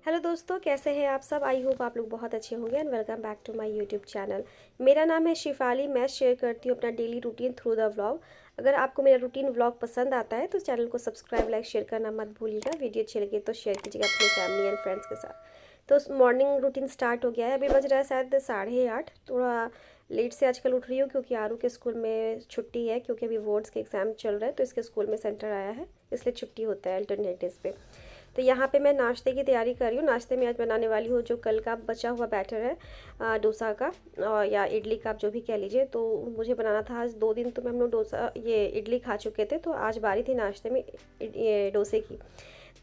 Hello दोस्तों, कैसे हैं आप सब। आई होप आप लोग बहुत अच्छे होंगे and welcome back to my YouTube channel. मेरा नाम है शिफाली। मैं शेयर करती हूँ अपना daily routine through the vlog. अगर आपको मेरा रूटीन व्लॉग पसंद आता है तो चैनल को सब्सक्राइब लाइक शेयर करना मत भूलिएगा। वीडियो अच्छी लगे तो शेयर कीजिएगा अपने फैमिली एंड फ्रेंड्स के साथ। तो मॉर्निंग रूटीन स्टार्ट हो गया है। अभी बज रहा है शायद 8:30। थोड़ा लेट से आजकल उठ रही हूँ क्योंकि आरू के स्कूल में छुट्टी है, क्योंकि अभी बोर्ड्स के एग्ज़ाम चल रहे हैं तो इसके स्कूल में सेंटर आया है, इसलिए छुट्टी होता है अल्टरनेटिव पे। तो यहाँ पे मैं नाश्ते की तैयारी कर रही हूँ। नाश्ते में आज बनाने वाली हूँ जो कल का बचा हुआ बैटर है डोसा का, और या इडली का, आप जो भी कह लीजिए। तो मुझे बनाना था आज 2 दिन, तो मैं हम लोग डोसा ये इडली खा चुके थे, तो आज बारी थी नाश्ते में ये डोसे की।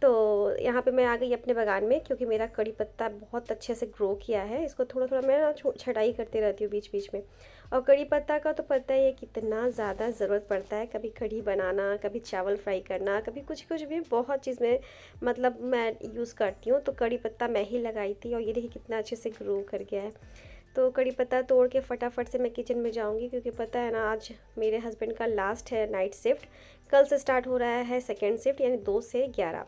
तो यहाँ पे मैं आ गई अपने बागान में, क्योंकि मेरा कड़ी पत्ता बहुत अच्छे से ग्रो किया है। इसको थोड़ा थोड़ा मैं ना छटाई करती रहती हूँ बीच बीच में। और कड़ी पत्ता का तो पता ही है कितना ज़्यादा ज़रूरत पड़ता है। कभी कढ़ी बनाना, कभी चावल फ्राई करना, कभी कुछ कुछ भी, बहुत चीज़ में मतलब मैं यूज़ करती हूँ। तो कड़ी पत्ता मैं ही लगाई थी और ये देखिए कितना अच्छे से ग्रो कर गया है। तो कड़ी पत्ता तोड़ के फटाफट से मैं किचन में जाऊंगी, क्योंकि पता है ना आज मेरे हस्बैंड का लास्ट है नाइट शिफ्ट। कल से स्टार्ट हो रहा है सेकेंड शिफ्ट, यानी 2 से 11।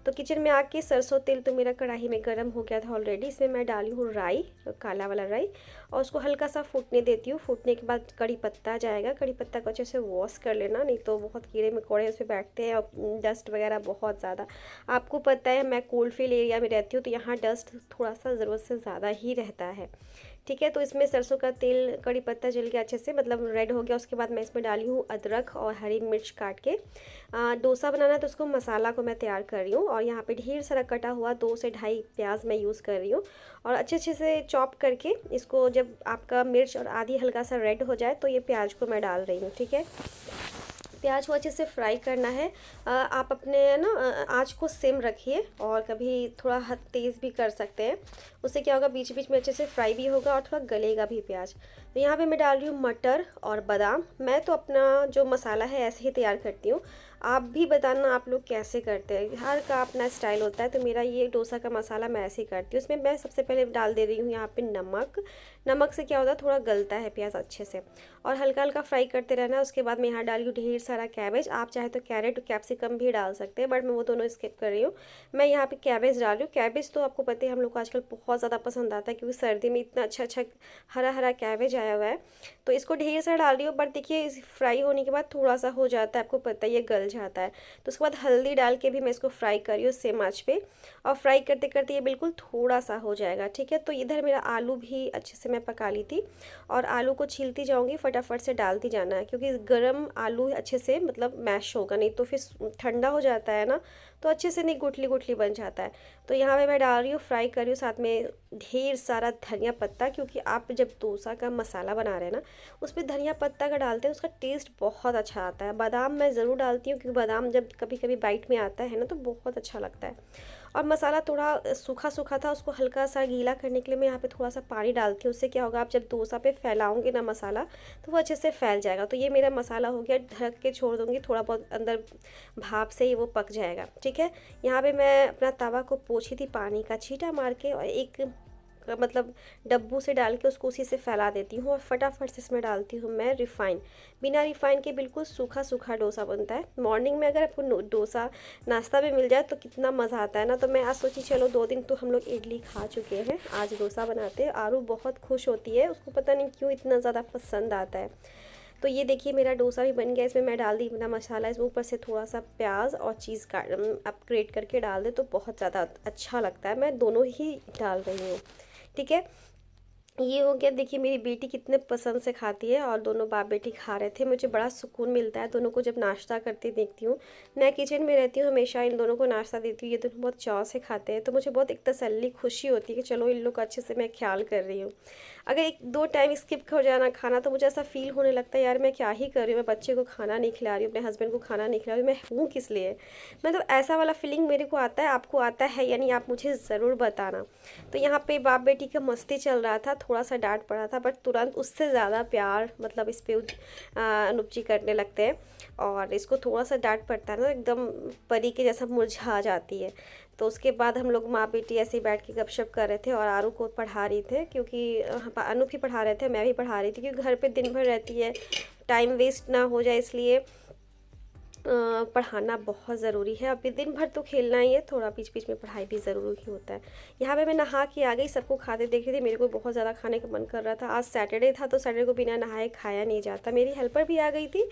तो किचन में आके सरसों तेल तो मेरा कढ़ाई में गर्म हो गया था ऑलरेडी। इसमें मैं डाली हूँ राई, काला वाला राई, और उसको हल्का सा फूटने देती हूँ। फूटने के बाद कड़ी पत्ता जाएगा। कड़ी पत्ता को अच्छे से वॉश कर लेना, नहीं तो बहुत कीड़े मकोड़े उस पर बैठते हैं और डस्ट वगैरह बहुत ज़्यादा। आपको पता है मैं कोल्ड फील्ड एरिया में रहती हूँ, तो यहाँ डस्ट थोड़ा सा ज़रूरत से ज़्यादा ही रहता है। ठीक है, तो इसमें सरसों का तेल, कड़ी पत्ता जल गया अच्छे से, मतलब रेड हो गया। उसके बाद मैं इसमें डाली हूँ अदरक और हरी मिर्च काट के। डोसा बनाना है तो उसको मसाला को मैं तैयार कर रही हूँ, और यहाँ पे ढेर सारा कटा हुआ 2 से ढाई प्याज मैं यूज़ कर रही हूँ। और अच्छे अच्छे से चॉप करके इसको, जब आपका मिर्च और आदि हल्का सा रेड हो जाए तो ये प्याज को मैं डाल रही हूँ। ठीक है, प्याज को अच्छे से फ्राई करना है। आप अपने ना आँच को सिम रखिए, और कभी थोड़ा हद तेज़ भी कर सकते हैं। उससे क्या होगा, बीच बीच में अच्छे से फ्राई भी होगा और थोड़ा गलेगा भी प्याज। तो यहाँ पे मैं डाल रही हूँ मटर और बादाम। मैं तो अपना जो मसाला है ऐसे ही तैयार करती हूँ। आप भी बताना आप लोग कैसे करते हैं, हर का अपना स्टाइल होता है। तो मेरा ये डोसा का मसाला मैं ऐसे ही करती हूँ। इसमें मैं सबसे पहले डाल दे रही हूँ यहाँ पे नमक। नमक से क्या होता है, थोड़ा गलता है प्याज अच्छे से, और हल्का हल्का फ्राई करते रहना है। उसके बाद मैं यहाँ डाली हूँ ढेर सारा कैबेज। आप चाहे तो कैरेट और कैप्सिकम भी डाल सकते हैं, बट मैं वो दोनों स्किप कर रही हूँ। मैं यहाँ पे कैबेज डाल रही हूँ। कैबेज तो आपको पता है हम लोग को आजकल बहुत ज़्यादा पसंद आता है, क्योंकि सर्दी में इतना अच्छा अच्छा हरा हरा कैबेज आया हुआ है। तो इसको ढेर सारा डाल रही हूँ, बट देखिए फ्राई होने के बाद थोड़ा सा हो जाता है, आपको पता है ये गल जाता है। तो उसके बाद हल्दी डाल के भी मैं इसको फ्राई कर रही हूँ सेम आँच पे, और फ्राई करते करते ये बिल्कुल थोड़ा सा हो जाएगा। ठीक है, तो इधर मेरा आलू भी अच्छे से मैं पका ली थी, और आलू को छीलती जाऊंगी, फटाफट से डालती जाना है, क्योंकि गर्म आलू अच्छे से मतलब मैश होगा, नहीं तो फिर ठंडा हो जाता है ना, तो अच्छे से नहीं गुठली गुठली बन जाता है। तो यहाँ पे मैं डाल रही हूँ, फ्राई कर रही हूँ, साथ में ढेर सारा धनिया पत्ता, क्योंकि आप जब डोसा का मसाला बना रहे हैं ना, उस पर धनिया पत्ता का डालते हैं, उसका टेस्ट बहुत अच्छा आता है। बादाम मैं ज़रूर डालती हूँ, क्योंकि बादाम जब कभी कभी बाइट में आता है ना तो बहुत अच्छा लगता है। और मसाला थोड़ा सूखा सूखा था, उसको हल्का सा गीला करने के लिए मैं यहाँ पे थोड़ा सा पानी डालती हूँ। उससे क्या होगा, आप जब डोसा पे फैलाओगे ना मसाला, तो वो अच्छे से फैल जाएगा। तो ये मेरा मसाला हो गया, ढक के छोड़ दूँगी, थोड़ा बहुत अंदर भाप से ही वो पक जाएगा। ठीक है, यहाँ पे मैं अपना तवा को पोंछी थी पानी का छींटा मार के, और एक मतलब डब्बू से डाल के उसको उसी से फैला देती हूँ, और फटाफट से इसमें डालती हूँ मैं रिफ़ाइन। बिना रिफ़ाइन के बिल्कुल सूखा सूखा डोसा बनता है। मॉर्निंग में अगर आपको डोसा नाश्ता में मिल जाए तो कितना मज़ा आता है ना। तो मैं आज सोची चलो 2 दिन तो हम लोग इडली खा चुके हैं, आज डोसा बनाते हैं। आरू बहुत खुश होती है, उसको पता नहीं क्यों इतना ज़्यादा पसंद आता है। तो ये देखिए मेरा डोसा भी बन गया। इसमें मैं डाल दी अपना मसाला, इसमें ऊपर से थोड़ा सा प्याज और चीज़ का आप ग्रेट करके डाल दे तो बहुत ज़्यादा अच्छा लगता है। मैं दोनों ही डाल रही हूँ। ठीक है, ये हो गया। देखिए मेरी बेटी कितने पसंद से खाती है, और दोनों बाप बेटी खा रहे थे। मुझे बड़ा सुकून मिलता है दोनों को जब नाश्ता करते देखती हूँ। मैं किचन में रहती हूँ, हमेशा इन दोनों को नाश्ता देती हूँ, ये दोनों बहुत चाव से खाते हैं। तो मुझे बहुत एक तसल्ली खुशी होती है कि चलो इन लोग का अच्छे से मैं ख्याल कर रही हूँ। अगर 1-2 टाइम स्किप हो जाना खाना, तो मुझे ऐसा फील होने लगता है यार मैं क्या ही कर रही हूँ, मैं बच्चे को खाना नहीं खिला रही हूँ, अपने हस्बैंड को खाना नहीं खिला रही हूँ, मैं हूँ किस लिए। मतलब ऐसा वाला फीलिंग मेरे को आता है। आपको आता है यानी आप मुझे ज़रूर बताना। तो यहाँ पे बाप बेटी का मस्ती चल रहा था, थोड़ा सा डांट पड़ा था, बट तुरंत उससे ज़्यादा प्यार मतलब इस पे अनूप जी करने लगते हैं। और इसको थोड़ा सा डांट पड़ता है ना, एकदम परी के जैसा मुरझा जाती है। तो उसके बाद हम लोग माँ बेटी ऐसे ही बैठ के गपशप कर रहे थे, और आरू को पढ़ा रही थे, क्योंकि अनूप ही पढ़ा रहे थे, मैं भी पढ़ा रही थी, क्योंकि घर पे दिन भर रहती है, टाइम वेस्ट ना हो जाए इसलिए। पढ़ाना बहुत ज़रूरी है। अभी दिन भर तो खेलना ही है, थोड़ा बीच बीच में पढ़ाई भी ज़रूरी ही होता है। यहाँ पे मैं नहा के आ गई, सबको खाते देख रही थी, मेरे को बहुत ज़्यादा खाने का मन कर रहा था। आज सैटरडे था तो सैटरडे को बिना नहाए खाया नहीं जाता। मेरी हेल्पर भी आ गई थी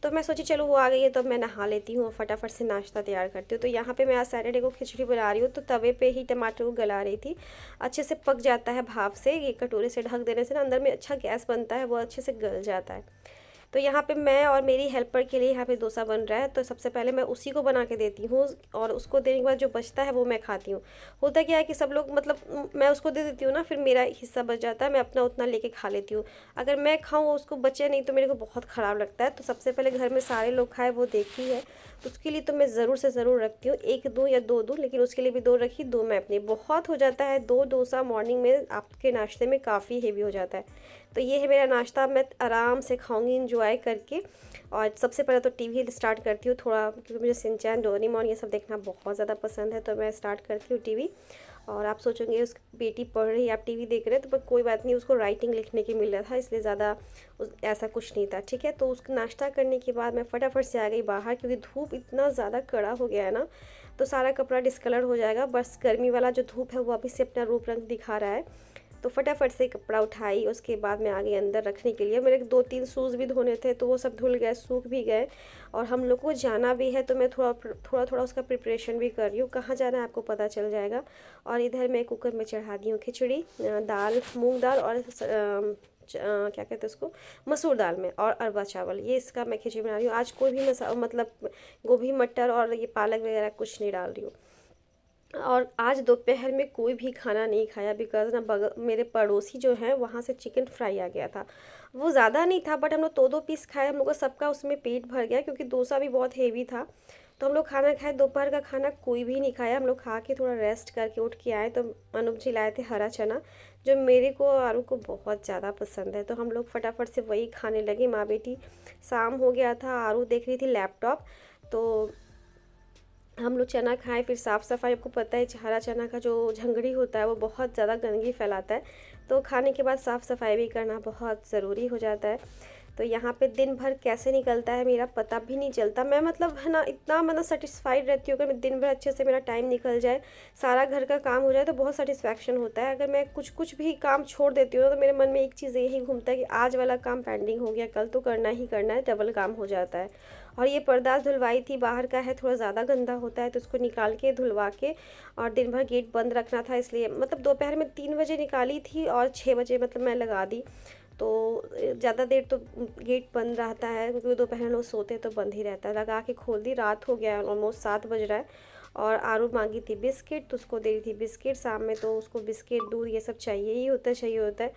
तो मैं सोची चलो वो आ गई है तो मैं नहा लेती हूँ और फटाफट से नाश्ता तैयार करती हूँ। तो यहाँ पे मैं आज सैटरडे को खिचड़ी बना रही हूँ, तो तवे पे ही टमाटर को गला रही थी। अच्छे से पक जाता है भाप से, ये कटोरे से ढक देने से ना अंदर में अच्छा गैस बनता है, वो अच्छे से गल जाता है। तो यहाँ पे मैं और मेरी हेल्पर के लिए यहाँ पे डोसा बन रहा है, तो सबसे पहले मैं उसी को बना के देती हूँ और उसको देने के बाद जो बचता है वो मैं खाती हूँ। होता क्या है कि सब लोग मतलब मैं उसको दे देती हूँ ना, फिर मेरा हिस्सा बच जाता है, मैं अपना उतना लेके खा लेती हूँ। अगर मैं खाऊँ उसको बचे नहीं तो मेरे को बहुत ख़राब लगता है। तो सबसे पहले घर में सारे लोग खाए वो देखी है, तो उसके लिए तो मैं ज़रूर से ज़रूर रखती हूँ, एक दूँ या दो दूँ, लेकिन उसके लिए भी दो रखी, दो मैं अपनी। बहुत हो जाता है, दो डोसा मॉर्निंग में आपके नाश्ते में काफ़ी हेवी हो जाता है। तो ये है मेरा नाश्ता, मैं आराम से खाऊंगी इंजॉय करके। और सबसे पहले तो टीवी स्टार्ट करती हूँ थोड़ा, क्योंकि मुझे सिंचैन डोरेमोन ये सब देखना बहुत ज़्यादा पसंद है, तो मैं स्टार्ट करती हूँ टीवी। और आप सोचोगे उस बेटी पढ़ रही है आप टीवी देख रहे हैं, तो पर कोई बात नहीं, उसको राइटिंग लिखने के मिल रहा था, इसलिए ज़्यादा ऐसा कुछ नहीं था। ठीक है, तो उसका नाश्ता करने के बाद मैं फटाफट से आ गई बाहर, क्योंकि धूप इतना ज़्यादा कड़ा हो गया है ना, तो सारा कपड़ा डिस्कलर हो जाएगा। बस गर्मी वाला जो धूप है वो अभी से अपना रूप रंग दिखा रहा है। तो फटाफट से कपड़ा उठाई, उसके बाद मैं आ गई अंदर रखने के लिए। मेरे 2-3 शूज़ भी धोने थे तो वो सब धुल गए, सूख भी गए। और हम लोग को जाना भी है तो मैं थोड़ा थोड़ा उसका प्रिपरेशन भी कर रही हूँ। कहाँ जाना है आपको पता चल जाएगा। और इधर मैं कुकर में चढ़ा दी हूँ खिचड़ी, दाल, मूंग दाल और क्या कहते हैं उसको, मसूर दाल में, और अरवा चावल, ये इसका मैं खिचड़ी बना रही हूँ। आज कोई भी मतलब गोभी मटर और ये पालक वगैरह कुछ नहीं डाल रही हूँ। और आज दोपहर में कोई भी खाना नहीं खाया, बिकॉज ना मेरे पड़ोसी जो हैं वहाँ से चिकन फ्राई आ गया था। वो ज़्यादा नहीं था बट हम लोग दो दो पीस खाए, हम लोग का सबका उसमें पेट भर गया, क्योंकि डोसा भी बहुत हेवी था। तो हम लोग खाना खाए, दोपहर का खाना कोई भी नहीं खाया। हम लोग खा के थोड़ा रेस्ट करके उठ के आए, तो अनूप जी लाए थे हरा चना, जो मेरे को और आरू को बहुत ज़्यादा पसंद है। तो हम लोग फटाफट से वही खाने लगे माँ बेटी। शाम हो गया था, आरू देख रही थी लैपटॉप, तो हम लोग चना खाएं। फिर साफ़ सफाई, आपको पता है हरा चना का जो झंगड़ी होता है वो बहुत ज़्यादा गंदगी फैलाता है, तो खाने के बाद साफ़ सफाई भी करना बहुत ज़रूरी हो जाता है। तो यहाँ पे दिन भर कैसे निकलता है मेरा पता भी नहीं चलता। मैं मतलब है ना इतना मतलब सेटिस्फाइड रहती हूँ, अगर मैं दिन भर अच्छे से मेरा टाइम निकल जाए, सारा घर का काम हो जाए, तो बहुत सेटिस्फैक्शन होता है। अगर मैं कुछ भी काम छोड़ देती हूँ तो मेरे मन में एक चीज़ यही घूमता है कि आज वाला काम पेंडिंग हो गया, कल तो करना ही करना है, डबल काम हो जाता है। और ये पर्दा धुलवाई थी, बाहर का है, थोड़ा ज़्यादा गंदा होता है, तो उसको निकाल के धुलवा के, और दिन भर गेट बंद रखना था, इसलिए मतलब दोपहर में 3 बजे निकाली थी और 6 बजे मतलब मैं लगा दी। तो ज़्यादा देर तो गेट बंद रहता है, क्योंकि दोपहर लोग सोते तो बंद ही रहता है। लगा के खोल दी, रात हो गया है, ऑलमोस्ट 7 बज रहा है। और आरू मांगी थी बिस्किट, तो उसको दे रही थी बिस्किट शाम में, तो उसको बिस्किट दूध ये सब चाहिए होता है।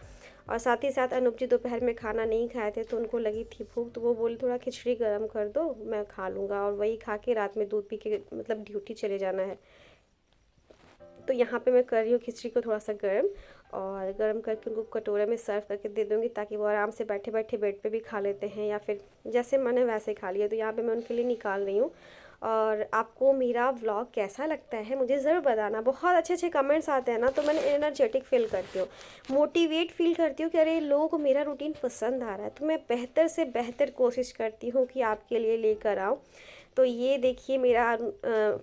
और साथ ही साथ अनूप जी दोपहर में खाना नहीं खाए थे, तो उनको लगी थी भूख, तो वो बोले थोड़ा खिचड़ी गर्म कर दो, मैं खा लूँगा। और वही खा के रात में दूध पी के मतलब ड्यूटी चले जाना है। तो यहाँ पे मैं कर रही हूँ खिचड़ी को थोड़ा सा गर्म, और गर्म करके उनको कटोरे में सर्व करके दे दूँगी, ताकि वो आराम से बैठे बैठे बेड पे भी खा लेते हैं, या फिर जैसे मन है वैसे खा लिया। तो यहाँ पे मैं उनके लिए निकाल रही हूँ। और आपको मेरा व्लॉग कैसा लगता है मुझे ज़रूर बताना। बहुत अच्छे अच्छे कमेंट्स आते हैं ना, तो मैंने एनर्जेटिक फील करती हूँ, मोटिवेट फील करती हूँ कि अरे लोगों को मेरा रूटीन पसंद आ रहा है, तो मैं बेहतर से बेहतर कोशिश करती हूँ कि आपके लिए लेकर आऊँ। तो ये देखिए मेरा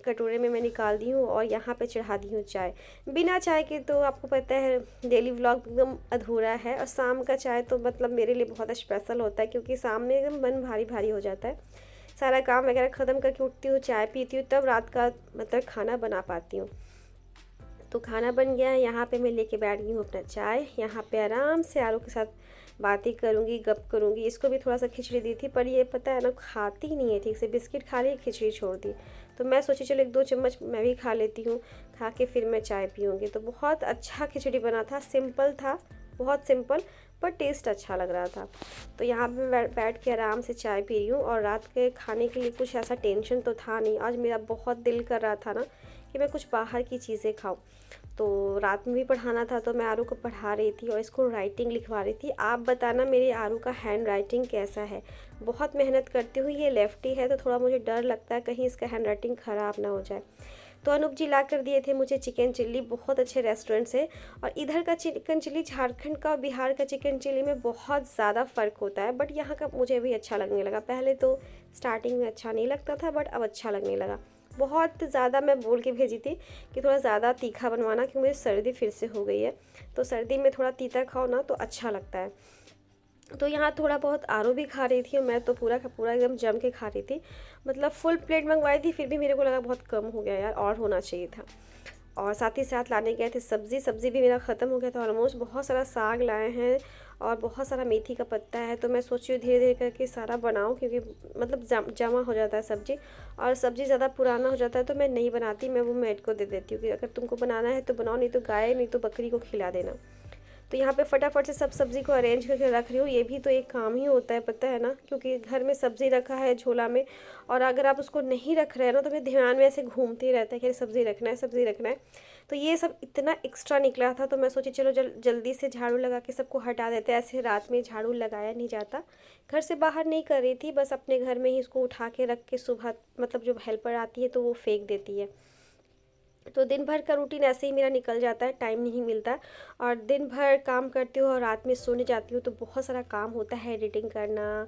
कटोरे में मैं निकाल दी हूँ, और यहाँ पे चढ़ा दी हूँ चाय। बिना चाय के तो आपको पता है डेली व्लॉग एकदम अधूरा है, और शाम का चाय तो मतलब मेरे लिए बहुत स्पेशल होता है, क्योंकि शाम में एकदम मन भारी भारी हो जाता है। सारा काम वगैरह ख़त्म करके उठती हूँ, चाय पीती हूँ, तब रात का मतलब खाना बना पाती हूँ। तो खाना बन गया है, यहाँ पे मैं लेके बैठ गई हूँ अपना चाय। यहाँ पे आराम से आलू के साथ बातें करूँगी, गप करूँगी। इसको भी थोड़ा सा खिचड़ी दी थी, पर ये पता है ना खाती ही नहीं है ठीक से, बिस्किट खा ली, खिचड़ी छोड़ दी। तो मैं सोची चलो 1-2 चम्मच मैं भी खा लेती हूँ, खा के फिर मैं चाय पीऊँगी। तो बहुत अच्छा खिचड़ी बना था, सिंपल था, बहुत सिंपल, पर टेस्ट अच्छा लग रहा था। तो यहाँ पे बैठ के आराम से चाय पी रही हूँ। और रात के खाने के लिए कुछ ऐसा टेंशन तो था नहीं। आज मेरा बहुत दिल कर रहा था ना कि मैं कुछ बाहर की चीज़ें खाऊं। तो रात में भी पढ़ाना था, तो मैं आरू को पढ़ा रही थी और इसको राइटिंग लिखवा रही थी। आप बताना मेरे आरू का हैंड राइटिंग कैसा है। बहुत मेहनत करती हूँ, ये लेफ्टी है तो थोड़ा मुझे डर लगता है कहीं इसका हैंड राइटिंग ख़राब ना हो जाए। तो अनूप जी ला कर दिए थे मुझे चिकन चिल्ली बहुत अच्छे रेस्टोरेंट से। और इधर का चिकन चिल्ली झारखंड का और बिहार का चिकन चिल्ली में बहुत ज़्यादा फ़र्क होता है, बट यहाँ का मुझे भी अच्छा लगने लगा। पहले तो स्टार्टिंग में अच्छा नहीं लगता था, बट अब अच्छा लगने लगा। बहुत ज़्यादा मैं बोल के भेजी थी कि थोड़ा ज़्यादा तीखा बनवाना, क्योंकि मुझे सर्दी फिर से हो गई है, तो सर्दी में थोड़ा तीता खाओ ना तो अच्छा लगता है। तो यहाँ थोड़ा बहुत आरू भी खा रही थी और मैं तो पूरा का पूरा एकदम जम के खा रही थी। मतलब फुल प्लेट मंगवाई थी, फिर भी मेरे को लगा बहुत कम हो गया यार, और होना चाहिए था। और साथ ही साथ लाने गए थे सब्ज़ी भी मेरा ख़त्म हो गया था ऑलमोस्ट। बहुत सारा साग लाए हैं और बहुत सारा मेथी का पत्ता है, तो मैं सोची हूँ धीरे धीरे करके सारा बनाऊँ, क्योंकि मतलब जमा हो जाता है सब्ज़ी, और सब्ज़ी ज़्यादा पुराना हो जाता है तो मैं नहीं बनाती, मैं वो मेड को दे देती हूँ कि अगर तुमको बनाना है तो बनाओ, नहीं तो गाय नहीं तो बकरी को खिला देना। तो यहाँ पे फटाफट से सब सब्ज़ी को अरेंज करके रख रही हूँ। ये भी तो एक काम ही होता है, पता है ना, क्योंकि घर में सब्ज़ी रखा है झोला में, और अगर आप उसको नहीं रख रहे हैं ना तो मेरे ध्यान में ऐसे घूमते ही रहता है कि सब्ज़ी रखना है, सब्ज़ी रखना है। तो ये सब इतना एक्स्ट्रा निकला था, तो मैं सोची चलो जल्दी से झाड़ू लगा के सबको हटा देते हैं। ऐसे रात में झाड़ू लगाया नहीं जाता। घर से बाहर नहीं कर रही थी, बस अपने घर में ही इसको उठा के रख के सुबह मतलब जो हेल्पर आती है तो वो फेंक देती है। तो दिन भर का रूटीन ऐसे ही मेरा निकल जाता है, टाइम नहीं मिलता। और दिन भर काम करती हूँ और रात में सोने जाती हूँ, तो बहुत सारा काम होता है, एडिटिंग करना,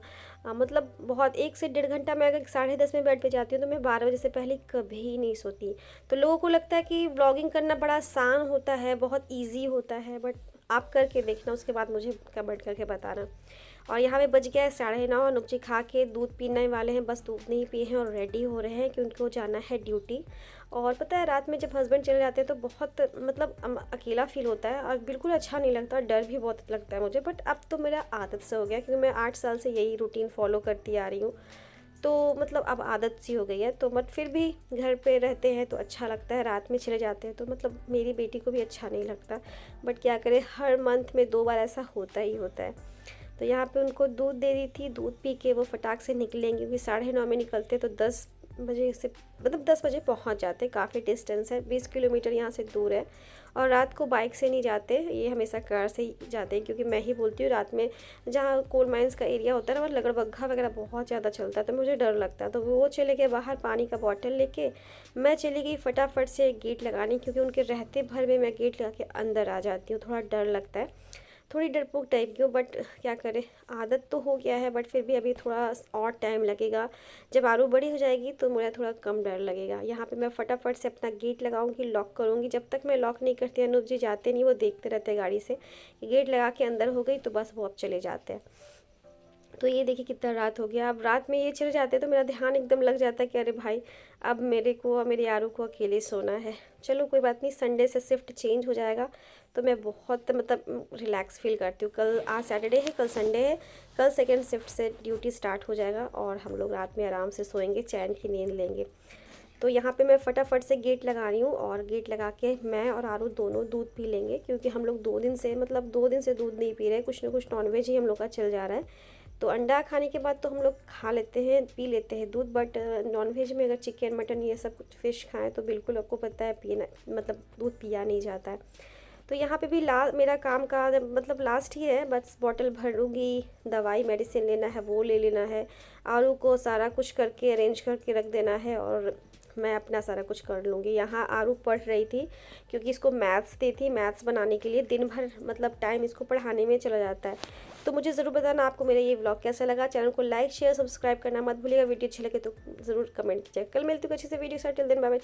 मतलब बहुत 1 से 1.5 घंटा। मैं अगर 10:30 में बेड पे जाती हूँ तो मैं 12 बजे से पहले कभी नहीं सोती। तो लोगों को लगता है कि व्लॉगिंग करना बड़ा आसान होता है, बहुत ईजी होता है, बट आप करके देखना, उसके बाद मुझे कमेंट करके बताना। और यहाँ पे बज गया है 9:30। अनूप जी खा के दूध पीने वाले हैं, बस दूध नहीं पिए हैं और रेडी हो रहे हैं कि उनको जाना है ड्यूटी। और पता है रात में जब हस्बैंड चले जाते हैं तो बहुत मतलब अकेला फील होता है और बिल्कुल अच्छा नहीं लगता, डर भी बहुत लगता है मुझे। बट अब तो मेरा आदत से हो गया, क्योंकि मैं 8 साल से यही रूटीन फॉलो करती आ रही हूँ, तो मतलब अब आदत सी हो गई है। तो बट फिर भी घर पे रहते हैं तो अच्छा लगता है, रात में चले जाते हैं तो मतलब मेरी बेटी को भी अच्छा नहीं लगता, बट क्या करें, हर मंथ में 2 बार ऐसा होता ही होता है। तो यहाँ पे उनको दूध दे दी थी, दूध पी के वो फटाक से निकलेंगे, क्योंकि 9:30 में निकलते तो 10 बजे से मतलब 10 बजे पहुँच जाते। काफ़ी डिस्टेंस है, 20 किलोमीटर यहाँ से दूर है। और रात को बाइक से नहीं जाते, ये हमेशा कार से ही जाते हैं, क्योंकि मैं ही बोलती हूँ रात में जहाँ कोल माइंस का एरिया होता है ना, वहाँ लगड़बग्घा वगैरह बहुत ज़्यादा चलता है, तो मुझे डर लगता है। तो वो चले गए बाहर पानी का बॉटल लेके, मैं चली गई फटाफट से गेट लगाने, क्योंकि उनके रहते भर में मैं गेट लगा के अंदर आ जाती हूँ। थोड़ा डर लगता है, थोड़ी डरपोक टाइप की हूँ, बट क्या करें, आदत तो हो गया है। बट फिर भी अभी थोड़ा और टाइम लगेगा, जब आरू बड़ी हो जाएगी तो मुझे थोड़ा कम डर लगेगा। यहाँ पे मैं फटाफट से अपना गेट लगाऊंगी, लॉक करूँगी। जब तक मैं लॉक नहीं करती अनूप जी जाते नहीं, वो देखते रहते हैं गाड़ी से कि गेट लगा के अंदर हो गई, तो बस वो अब चले जाते हैं। तो ये देखिए कितना रात हो गया। अब रात में ये चले जाते हैं तो मेरा ध्यान एकदम लग जाता है कि अरे भाई अब मेरे को और मेरे यारों को अकेले सोना है। चलो कोई बात नहीं, संडे से शिफ्ट चेंज हो जाएगा तो मैं बहुत मतलब रिलैक्स फील करती हूँ। कल आज सैटरडे है, कल संडे है, कल सेकेंड शिफ्ट से ड्यूटी स्टार्ट हो जाएगा और हम लोग रात में आराम से सोएंगे, चैन की नींद लेंगे। तो यहाँ पे मैं फटाफट से गेट लगा रही हूँ, और गेट लगा के मैं और आरू दोनों दूध पी लेंगे, क्योंकि हम लोग 2 दिन से मतलब 2 दिन से दूध नहीं पी रहे, कुछ ना कुछ नॉनवेज ही हम लोग का चल जा रहा है। तो अंडा खाने के बाद तो हम लोग खा लेते हैं, पी लेते हैं दूध, बट नॉनवेज में अगर चिकन मटन ये सब कुछ फिश खाएं तो बिल्कुल आपको पता है पीना मतलब दूध पिया नहीं जाता है। तो यहाँ पे भी मेरा काम का मतलब लास्ट ही है, बस बॉटल भरूँगी, दवाई मेडिसिन लेना है वो ले लेना है, आरू को सारा कुछ करके अरेंज करके रख देना है, और मैं अपना सारा कुछ कर लूँगी। यहाँ आरू पढ़ रही थी, क्योंकि इसको मैथ्स दी थी, मैथ्स बनाने के लिए दिन भर मतलब टाइम इसको पढ़ाने में चला जाता है। तो मुझे ज़रूर बताना आपको मेरा ये व्लॉग कैसा लगा। चैनल को लाइक शेयर सब्सक्राइब करना मत भूलिएगा। वीडियो अच्छी लगे तो ज़रूर कमेंट कीजिएगा। कल मिलती हूँ अच्छे से वीडियो साथ, टिल देन बाय बाय।